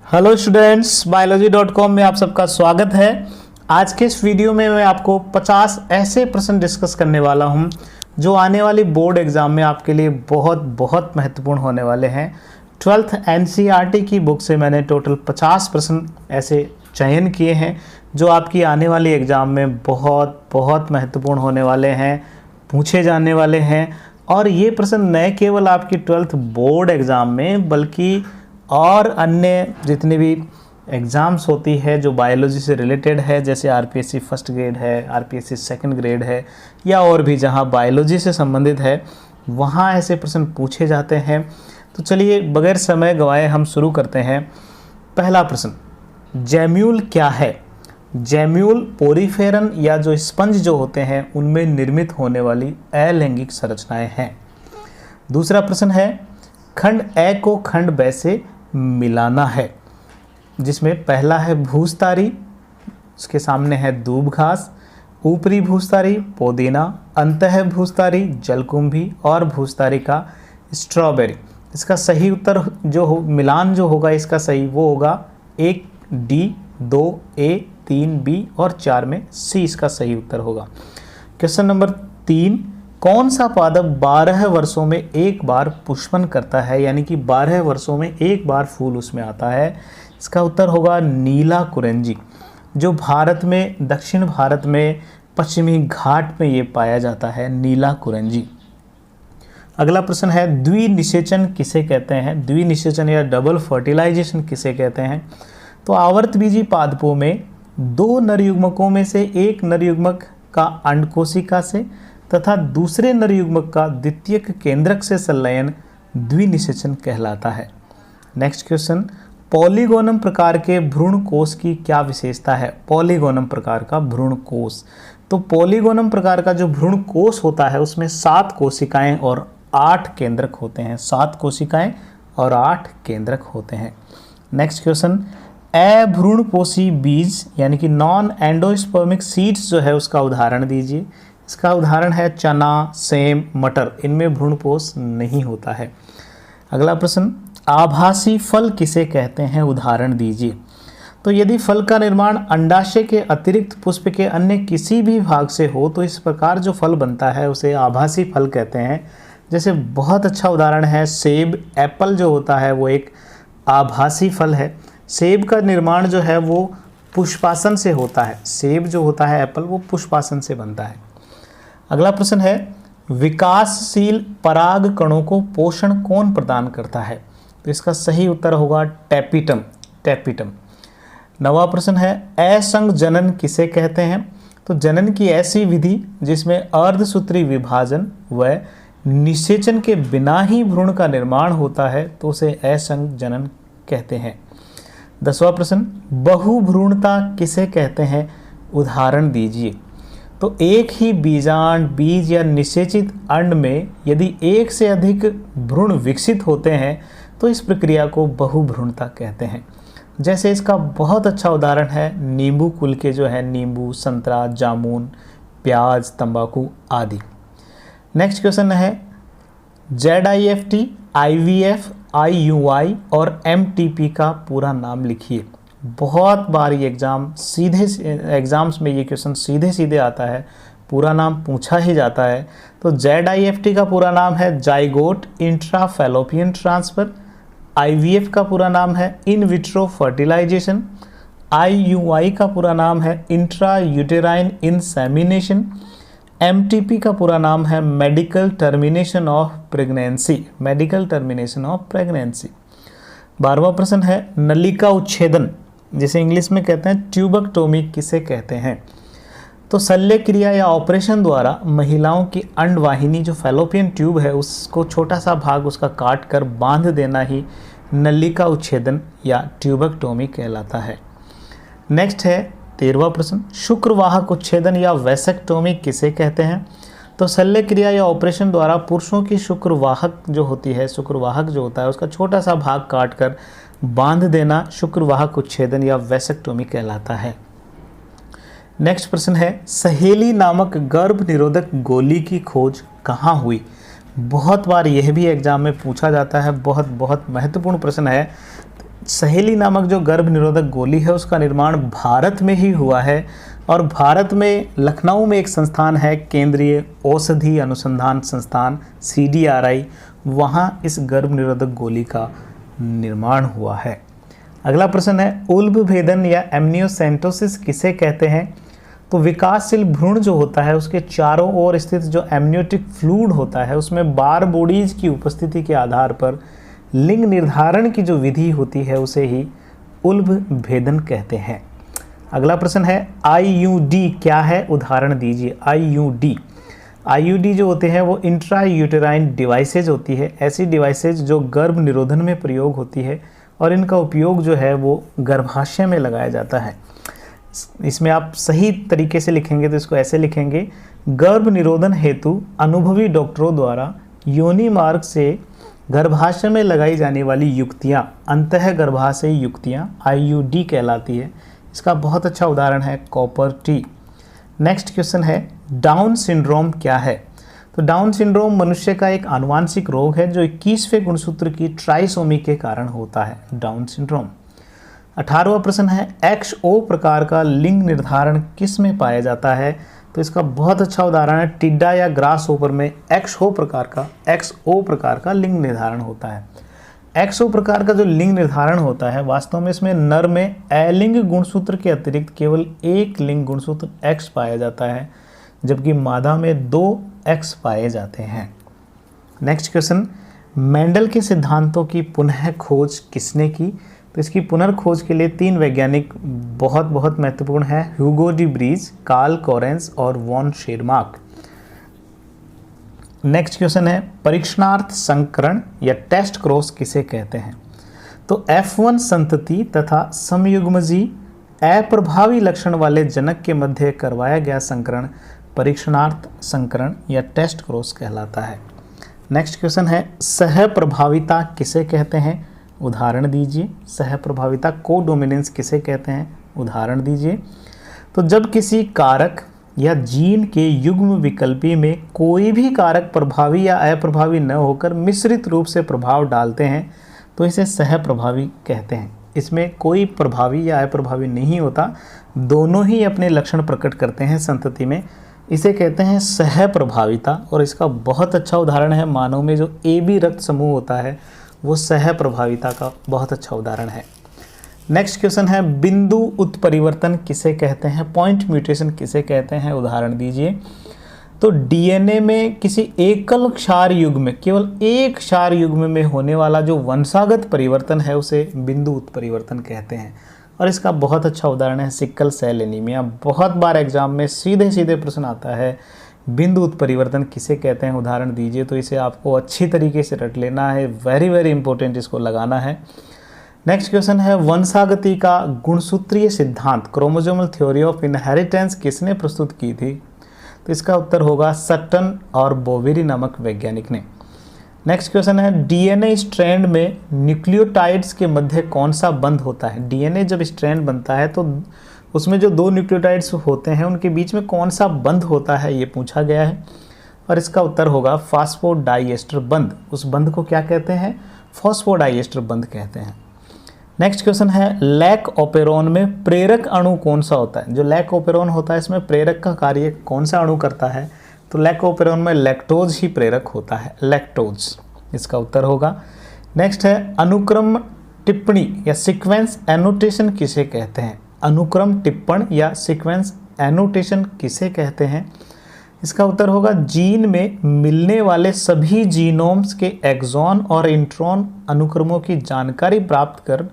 Hello students, biology.com में आप सबका स्वागत है। आज के इस वीडियो में मैं आपको 50 ऐसे प्रश्न डिस्कस करने वाला हूं जो आने वाली बोर्ड एग्जाम में आपके लिए बहुत बहुत महत्वपूर्ण होने वाले हैं। 12th NCERT की बुक से मैंने टोटल 50 प्रश्न ऐसे चयन किए हैं जो आपकी आने वाली एग्ज़ाम में बहुत बहुत महत्वपूर्ण होने वाले हैं, पूछे जाने वाले हैं। और ये प्रश्न न केवल आपकी 12th बोर्ड एग्ज़ाम में बल्कि और अन्य जितने भी एग्ज़ाम्स होती है जो बायोलॉजी से रिलेटेड है, जैसे RPSC फर्स्ट ग्रेड है, RPSC सेकंड ग्रेड है, या और भी जहां बायोलॉजी से संबंधित है वहां ऐसे प्रश्न पूछे जाते हैं। तो चलिए बगैर समय गंवाए हम शुरू करते हैं। पहला प्रश्न, जैम्यूल क्या है? जैम्यूल पोरीफेरन या जो स्पंज जो होते हैं उनमें निर्मित होने वाली अलैंगिक संरचनाएं हैं। दूसरा प्रश्न है, खंड ए को खंड ब से मिलाना है, जिसमें पहला है भूस्तारी, उसके सामने है दूब घास, ऊपरी भूस्तारी पुदीना, अंतः भूस्तारी जलकुंभी और भूस्तारी का स्ट्रॉबेरी। इसका सही उत्तर जो हो, मिलान जो होगा इसका सही वो होगा 1 D, 2 A, 3 B और 4 में C इसका सही उत्तर होगा। क्वेश्चन नंबर 3, कौन सा पादप 12 वर्षों में एक बार पुष्पन करता है, यानी कि 12 वर्षों में एक बार फूल उसमें आता है? इसका उत्तर होगा नीला कुरेंजी, जो भारत में, दक्षिण भारत में पश्चिमी घाट में ये पाया जाता है, नीला कुरेंजी। अगला प्रश्न है, द्विनिषेचन किसे कहते हैं? द्विनिषेचन या डबल फर्टिलाइजेशन किसे कहते हैं? तो आवर्तबीजी पादपों में 2 नर युग्मकों में से एक नर युग्मक का अंड कोशिका से तथा दूसरे नर युग्मक का द्वितीयक केंद्रक से संलयन द्विनिषेचन कहलाता है। नेक्स्ट क्वेश्चन, पॉलीगोनम प्रकार के भ्रूण कोष की क्या विशेषता है? पॉलीगोनम प्रकार का भ्रूण कोष, तो पॉलीगोनम प्रकार का जो भ्रूण कोष होता है उसमें 7 कोशिकाएं और 8 केंद्रक होते हैं। 7 कोशिकाएं और 8 केंद्रक होते हैं। नेक्स्ट क्वेश्चन, अभ्रूणपोषी बीज यानी कि नॉन एंडोस्पर्मिक सीड्स जो है उसका उदाहरण दीजिए। इसका उदाहरण है चना, सेम, मटर, इनमें भ्रूणपोष नहीं होता है। अगला प्रश्न, आभासी फल किसे कहते हैं? उदाहरण दीजिए। तो यदि फल का निर्माण अंडाशय के अतिरिक्त पुष्प के अन्य किसी भी भाग से हो तो इस प्रकार जो फल बनता है उसे आभासी फल कहते हैं। जैसे बहुत अच्छा उदाहरण है सेब, एप्पल जो होता है वो एक आभासी फल है। सेब का निर्माण जो है वो पुष्पासन से होता है। सेब जो होता है एप्पल, वो पुष्पासन से बनता है। अगला प्रश्न है, विकासशील पराग कणों को पोषण कौन प्रदान करता है? तो इसका सही उत्तर होगा टैपिटम। टैपिटम। 9वां प्रश्न है, असंग जनन किसे कहते हैं? तो जनन की ऐसी विधि जिसमें अर्धसूत्री विभाजन व निषेचन के बिना ही भ्रूण का निर्माण होता है तो उसे असंग जनन कहते हैं। 10वां प्रश्न, बहुभ्रूणता किसे कहते हैं? उदाहरण दीजिए। तो एक ही बीजांड, बीज या निषेचित अंड में यदि एक से अधिक भ्रूण विकसित होते हैं तो इस प्रक्रिया को बहुभ्रूणता कहते हैं। जैसे इसका बहुत अच्छा उदाहरण है नींबू कुल के जो है नींबू, संतरा, जामुन, प्याज, तंबाकू आदि। नेक्स्ट क्वेश्चन है, ZIFT, IVF, IUI और MTP का पूरा नाम लिखिए। बहुत बार ये एग्ज़ाम्स में ये क्वेश्चन सीधे सीधे आता है, पूरा नाम पूछा ही जाता है। तो ZIFT का पूरा नाम है जाइगोट इंट्राफैलोपियन ट्रांसफर, IVF का पूरा नाम है इन विट्रो फर्टिलाइजेशन, IUI का पूरा नाम है इंट्रा यूटेराइन इंसेमिनेशन, MTP का पूरा नाम है medical termination of pregnancy. Medical termination of pregnancy. 12वां प्रश्न है, नलिका उच्छेदन जिसे इंग्लिश में कहते हैं ट्यूबेक्टोमी किसे कहते हैं? तो शल्य क्रिया या ऑपरेशन द्वारा महिलाओं की अंडवाहिनी जो फैलोपियन ट्यूब है उसको छोटा सा भाग उसका काट कर बांध देना ही नलिका उच्छेदन या ट्यूबेक्टोमी कहलाता है। नेक्स्ट है 13वां प्रश्न, शुक्रवाहक उच्छेदन या वैसेक्टोमी किसे कहते हैं? तो शल्य क्रिया या ऑपरेशन द्वारा पुरुषों की शुक्रवाहक जो होती है, शुक्रवाहक जो होता है उसका छोटा सा भाग काट कर बांध देना शुक्रवाहक उच्छेदन या वैसेक्टोमी कहलाता है। नेक्स्ट प्रश्न है, सहेली नामक गर्भ निरोधक गोली की खोज कहाँ हुई? बहुत बार यह भी एग्जाम में पूछा जाता है, बहुत महत्वपूर्ण प्रश्न है। सहेली नामक जो गर्भ निरोधक गोली है उसका निर्माण भारत में ही हुआ है और भारत में लखनऊ में एक संस्थान है, केंद्रीय औषधि अनुसंधान संस्थान CDRI, वहाँ इस गर्भ निरोधक गोली का निर्माण हुआ है। अगला प्रश्न है, उल्ब भेदन या एमनियोसेंटोसिस किसे कहते हैं? तो विकासशील भ्रूण जो होता है उसके चारों ओर स्थित जो एमनियोटिक फ्लूइड होता है उसमें बार बॉडीज की उपस्थिति के आधार पर लिंग निर्धारण की जो विधि होती है उसे ही उल्ब भेदन कहते हैं। अगला प्रश्न है, IUD क्या है? उदाहरण दीजिए। IUD जो होते हैं वो इंट्रा यूटेराइन डिवाइसेज होती है, ऐसी डिवाइसेज जो गर्भ निरोधन में प्रयोग होती है और इनका उपयोग जो है वो गर्भाशय में लगाया जाता है। इसमें आप सही तरीके से लिखेंगे तो इसको ऐसे लिखेंगे, गर्भ निरोधन हेतु अनुभवी डॉक्टरों द्वारा योनि मार्ग से गर्भाशय में लगाई जाने वाली युक्तियाँ अंतः गर्भाशय युक्तियाँ IUD कहलाती है। इसका बहुत अच्छा उदाहरण है कॉपर टी। नेक्स्ट क्वेश्चन है, डाउन सिंड्रोम क्या है? तो डाउन सिंड्रोम मनुष्य का एक आनुवांशिक रोग है जो 21वें गुणसूत्र की ट्राइसोमी के कारण होता है, डाउन सिंड्रोम। 18वां प्रश्न है, XO प्रकार का लिंग निर्धारण किस में पाया जाता है? तो इसका बहुत अच्छा उदाहरण है टिड्डा या ग्रास होपर में XO प्रकार का लिंग निर्धारण होता है। XO प्रकार का जो लिंग निर्धारण होता है वास्तव में इसमें नर में अलिंग गुणसूत्र के अतिरिक्त केवल एक लिंग गुणसूत्र X पाया जाता है, जबकि मादा में 2 X पाए जाते हैं। नेक्स्ट क्वेश्चन, मेंडल के सिद्धांतों की पुनः खोज किसने की? तो इसकी पुनर्खोज के लिए 3 वैज्ञानिक बहुत महत्वपूर्ण हैं, Hugo de Vries, Carl Correns और वॉन शेरमार्क। नेक्स्ट क्वेश्चन है, परीक्षणार्थ संकरण या टेस्ट क्रॉस किसे कहते हैं? तो F1 संतति तथा समयुग्मजी अप्रभावी लक्षण वाले जनक के मध्य करवाया गया संकरण परीक्षणार्थ संकरण या टेस्ट क्रॉस कहलाता है। नेक्स्ट क्वेश्चन है, सहप्रभाविता किसे कहते हैं? उदाहरण दीजिए। सहप्रभाविता कोडोमिनेंस किसे कहते हैं? उदाहरण दीजिए। तो जब किसी कारक या जीन के युग्म विकल्पी में कोई भी कारक प्रभावी या अप्रभावी न होकर मिश्रित रूप से प्रभाव डालते हैं तो इसे सहप्रभावी कहते हैं। इसमें कोई प्रभावी या अप्रभावी नहीं होता, दोनों ही अपने लक्षण प्रकट करते हैं संतति में, इसे कहते हैं सहप्रभाविता। और इसका बहुत अच्छा उदाहरण है मानव में जो AB रक्त समूह होता है वो सहप्रभाविता का बहुत अच्छा उदाहरण है। नेक्स्ट क्वेश्चन है, बिंदु उत्परिवर्तन किसे कहते हैं? पॉइंट म्यूटेशन किसे कहते हैं? उदाहरण दीजिए। तो DNA में किसी एकल क्षार युग्म, केवल एक क्षार युग्म में होने वाला जो वंशागत परिवर्तन है उसे बिंदु उत्परिवर्तन कहते हैं। और इसका बहुत अच्छा उदाहरण है सिकल सेल एनीमिया। बहुत बार एग्जाम में सीधे प्रश्न आता है, बिंदु उत्परिवर्तन किसे कहते हैं? उदाहरण दीजिए। तो इसे आपको अच्छी तरीके से रट लेना है, वेरी इंपॉर्टेंट, इसको लगाना है। नेक्स्ट क्वेश्चन है, वंशागति का गुणसूत्रीय सिद्धांत क्रोमोसोमल थ्योरी ऑफ इनहेरिटेंस किसने प्रस्तुत की थी? तो इसका उत्तर होगा सट्टन और बोवेरी नामक वैज्ञानिक ने। नेक्स्ट क्वेश्चन है, DNA स्ट्रैंड में न्यूक्लियोटाइड्स के मध्य कौन सा बंध होता है? DNA जब स्ट्रैंड बनता है तो उसमें जो 2 न्यूक्लियोटाइड्स होते हैं उनके बीच में कौन सा बंध होता है, ये पूछा गया है। और इसका उत्तर होगा फास्फोडाइएस्टर बंध। उस बंध को क्या कहते हैं? फास्फोडाइएस्टर बंध कहते हैं। नेक्स्ट क्वेश्चन है, लैक ओपेरोन में प्रेरक अणु कौन सा होता है? जो लैक ओपेरोन होता है इसमें प्रेरक का कार्य कौन सा अणु करता है? तो लैक ओपेरोन में लैक्टोज ही प्रेरक होता है, लैक्टोज, इसका उत्तर होगा। नेक्स्ट है, अनुक्रम टिप्पणी या सीक्वेंस एनोटेशन किसे कहते हैं? अनुक्रम टिप्पण या सीक्वेंस एनोटेशन किसे कहते हैं? इसका उत्तर होगा जीन में मिलने वाले सभी जीनोम्स के एक्सॉन और इंट्रॉन अनुक्रमों की जानकारी प्राप्त कर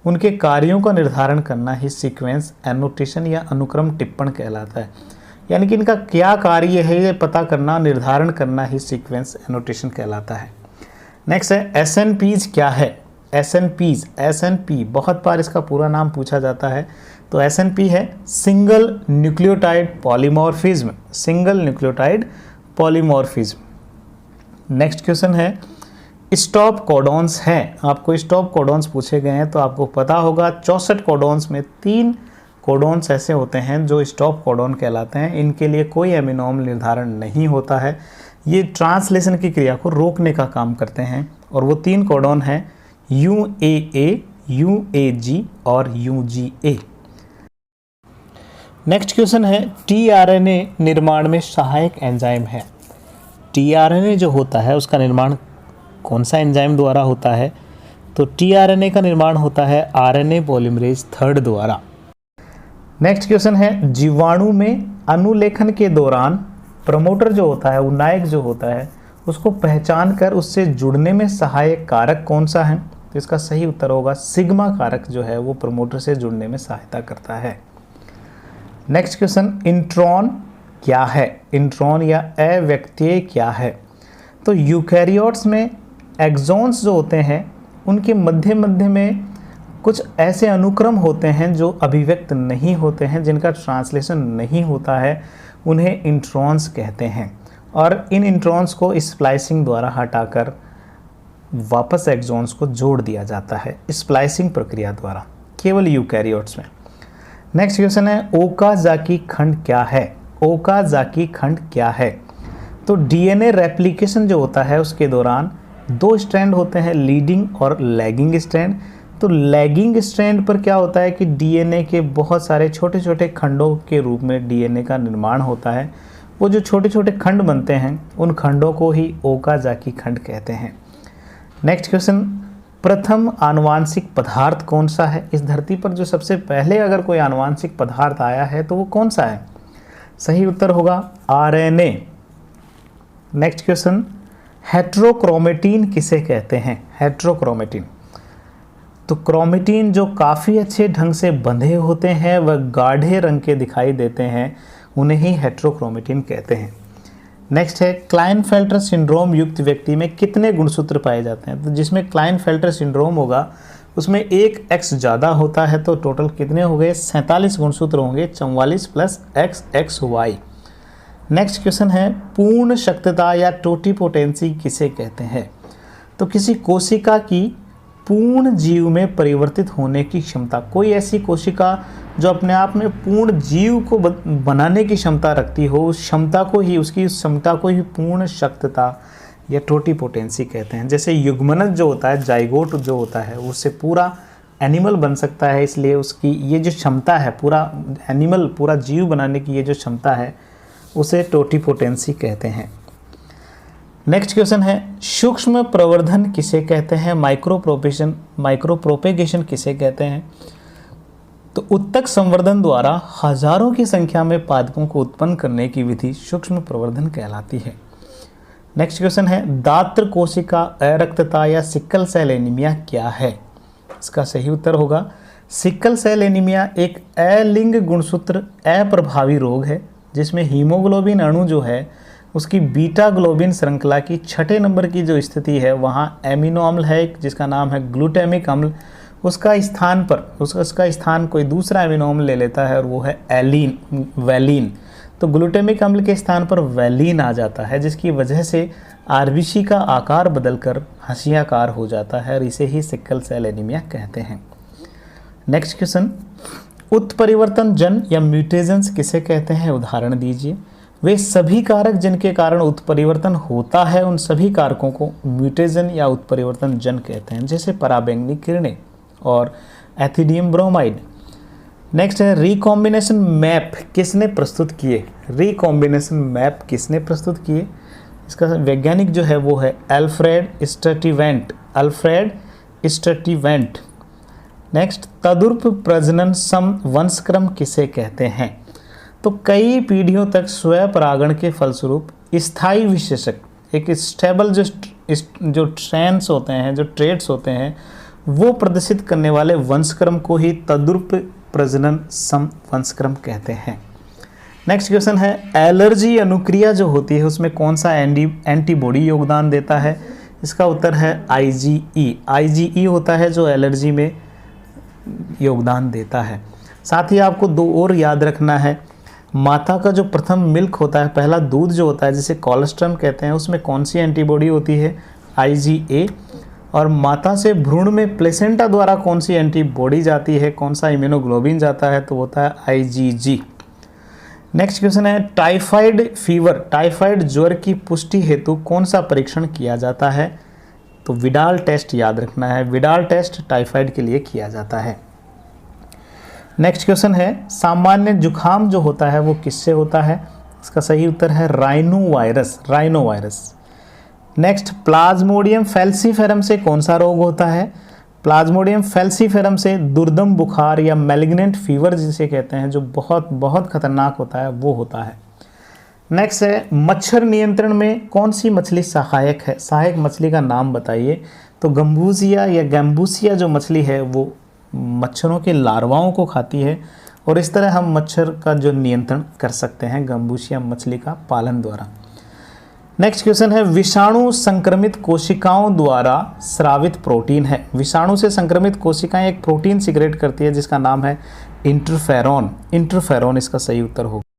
उनके कार्यों का निर्धारण करना ही सीक्वेंस एनोटेशन या अनुक्रम टिप्पण कहलाता है। यानी कि इनका क्या कार्य है ये पता करना, निर्धारण करना ही सीक्वेंस एनोटेशन कहलाता है। नेक्स्ट है, SNPs क्या है? SNP बहुत बार इसका पूरा नाम पूछा जाता है। तो SNP है single nucleotide polymorphism, single nucleotide polymorphism. Next question है, स्टॉप कोडॉन्स हैं। आपको स्टॉप कोडॉन्स पूछे गए हैं तो आपको पता होगा 64 कोडॉन्स में 3 कोडॉन्स ऐसे होते हैं जो स्टॉप कोडॉन कहलाते हैं। इनके लिए कोई एमिनोम निर्धारण नहीं होता है, ये ट्रांसलेशन की क्रिया को रोकने का काम करते हैं। और वो 3 कोडॉन हैं UAA, UAG और UGA। नेक्स्ट क्वेश्चन है tRNA निर्माण में सहायक एंजाइम है। tRNA जो होता है उसका निर्माण कौन सा एंजाइम द्वारा होता है? तो tRNA का निर्माण होता है RNA पॉलीमरेज 3 द्वारा। नेक्स्ट क्वेश्चन है जीवाणु में अनुलेखन के दौरान प्रमोटर जो होता है, नायक जो होता है, उसको पहचान कर उससे जुड़ने में सहायक कारक कौन सा है? तो इसका सही उत्तर होगा सिग्मा कारक जो है वो प्रमोटर से जुड़ने में सहायता करता है। नेक्स्ट क्वेश्चन इंट्रॉन क्या है? इंट्रॉन या अव्यक्तीय क्या है? तो यूकैरियोट्स में एक्सॉन्स जो होते हैं उनके मध्य मध्य में कुछ ऐसे अनुक्रम होते हैं जो अभिव्यक्त नहीं होते हैं, जिनका ट्रांसलेशन नहीं होता है, उन्हें इंट्रॉन्स कहते हैं। और इन इंट्रॉन्स को स्प्लाइसिंग द्वारा हटाकर वापस एक्सॉन्स को जोड़ दिया जाता है स्प्लाइसिंग प्रक्रिया द्वारा, केवल यूकैरियोट्स में। नेक्स्ट क्वेश्चन है ओकाजाकी खंड क्या है? ओकाजाकी खंड क्या है? तो डीएनए रेप्लिकेशन जो होता है उसके दौरान 2 स्ट्रैंड होते हैं, लीडिंग और लैगिंग स्ट्रैंड। तो लैगिंग स्ट्रैंड पर क्या होता है कि डीएनए के बहुत सारे छोटे छोटे खंडों के रूप में डीएनए का निर्माण होता है। वो जो छोटे छोटे खंड बनते हैं उन खंडों को ही ओकाजाकी खंड कहते हैं। नेक्स्ट क्वेश्चन प्रथम आनुवांशिक पदार्थ कौन सा है? इस धरती पर जो सबसे पहले अगर कोई आनुवांशिक पदार्थ आया है तो वो कौन सा है? सही उत्तर होगा आरएनए। नेक्स्ट क्वेश्चन हेट्रोक्रोमेटिन किसे कहते हैं? हेट्रोक्रोमेटिन, तो क्रोमेटिन जो काफ़ी अच्छे ढंग से बंधे होते हैं वह गाढ़े रंग के दिखाई देते हैं, उन्हें ही हेट्रोक्रोमेटिन कहते हैं। नेक्स्ट है क्लाइनफेल्टर सिंड्रोम युक्त व्यक्ति में कितने गुणसूत्र पाए जाते हैं? तो जिसमें क्लाइनफेल्टर सिंड्रोम होगा उसमें एक X ज़्यादा होता है, तो टोटल कितने हो गए? 47 गुणसूत्र होंगे, 44 प्लस XXY। नेक्स्ट क्वेश्चन है पूर्ण शक्तता या टोटिपोटेंसी किसे कहते हैं? तो किसी कोशिका की पूर्ण जीव में परिवर्तित होने की क्षमता, कोई ऐसी कोशिका जो अपने आप में पूर्ण जीव को बनाने की क्षमता रखती हो, उस क्षमता को ही, उसकी उस क्षमता को ही पूर्ण शक्तता या टोटिपोटेंसी कहते हैं। जैसे युग्मनज जो होता है, जाइगोट जो होता है, उससे पूरा एनिमल बन सकता है, इसलिए उसकी ये जो क्षमता है पूरा एनिमल, पूरा जीव बनाने की ये जो क्षमता है उसे टोटिपोटेंसी कहते हैं। नेक्स्ट क्वेश्चन है सूक्ष्म प्रवर्धन किसे कहते हैं? माइक्रोप्रोपेगेशन किसे कहते हैं? तो उत्तक संवर्धन द्वारा हजारों की संख्या में पादपों को उत्पन्न करने की विधि सूक्ष्म प्रवर्धन कहलाती है। नेक्स्ट क्वेश्चन है दात्र कोशिका अरक्तता या सिकल सेल एनीमिया क्या है? इसका सही उत्तर होगा सिकल सेल एनीमिया एक अलिंग गुणसूत्र अप्रभावी रोग है जिसमें हीमोग्लोबिन अणु जो है उसकी बीटा ग्लोबिन श्रृंखला की 6 नंबर की जो स्थिति है वहाँ एमिनो अम्ल है जिसका नाम है ग्लूटामिक अम्ल, उसका स्थान कोई दूसरा एमिनो अम्ल ले लेता है और वो है वैलीन। तो ग्लूटामिक अम्ल के स्थान पर वैलीन आ जाता है जिसकी वजह से आरबीसी का आकार बदलकर हंसियाकार हो जाता है और इसे ही सिकल सेल एनीमिया कहते हैं। नेक्स्ट क्वेश्चन उत्परिवर्तन जन या म्यूटेशंस किसे कहते हैं? उदाहरण दीजिए। वे सभी कारक जिनके कारण उत्परिवर्तन होता है उन सभी कारकों को म्यूटेशन या उत्परिवर्तन जन कहते हैं, जैसे पराबैंगनी किरणें और एथिडियम ब्रोमाइड। नेक्स्ट है रिकॉम्बिनेशन मैप किसने प्रस्तुत किए? रिकॉम्बिनेशन मैप किसने प्रस्तुत किए? इसका वैज्ञानिक जो है वो है अल्फ्रेड स्टर्टीवेंट। नेक्स्ट तदुर्प प्रजनन सम वंशक्रम किसे कहते हैं? तो कई पीढ़ियों तक स्वयं परागण के फलस्वरूप स्थायी विशेषक, एक स्टेबल जो ट्रेंड्स होते हैं, जो ट्रेड्स होते हैं, वो प्रदर्शित करने वाले वंशक्रम को ही तदुर्प प्रजनन सम वंशक्रम कहते हैं। नेक्स्ट क्वेश्चन है एलर्जी अनुक्रिया जो होती है उसमें कौन सा एंटीबॉडी योगदान देता है? इसका उत्तर है IgE होता है जो एलर्जी में योगदान देता है। साथ ही आपको 2 और याद रखना है, माता का जो प्रथम मिल्क होता है, पहला दूध जो होता है जिसे कोलेस्ट्रम कहते हैं, उसमें कौन सी एंटीबॉडी होती है? IgA। और माता से भ्रूण में प्लेसेंटा द्वारा कौन सी एंटीबॉडी जाती है, कौन सा इम्यूनोग्लोबिन जाता है? तो होता है IgG। नेक्स्ट क्वेश्चन है टाइफाइड ज्वर की पुष्टि हेतु कौन सा परीक्षण किया जाता है? तो विडाल टेस्ट याद रखना है। विडाल टेस्ट टाइफाइड के लिए किया जाता है। नेक्स्ट क्वेश्चन है, सामान्य जुखाम जो होता है वो किससे होता है? इसका सही उत्तर है rhino virus. Next, Plasmodium falciparum से कौन सा रोग होता है? प्लाज्मोडियम फैल्सीफेरम से दुर्दम बुखार या मैलिग्नेंट फीवर जिसे कहते हैं, जो बहुत बहुत खतरनाक होता है, वो होता है। नेक्स्ट है, मच्छर नियंत्रण में कौन सी मछली सहायक है? सहायक मछली का नाम बताइए। तो गंबूसिया या गैम्बूसिया जो मछली है वो मच्छरों के लार्वाओं को खाती है और इस तरह हम मच्छर का जो नियंत्रण कर सकते हैं गंबूसिया मछली का पालन द्वारा। नेक्स्ट क्वेश्चन है, विषाणु संक्रमित कोशिकाओं द्वारा स्रावित प्रोटीन है। विषाणु से संक्रमित कोशिकाएं एक प्रोटीन सीक्रेट करती है जिसका नाम है इंटरफेरॉन। इंटरफेरॉन इसका सही उत्तर होगा।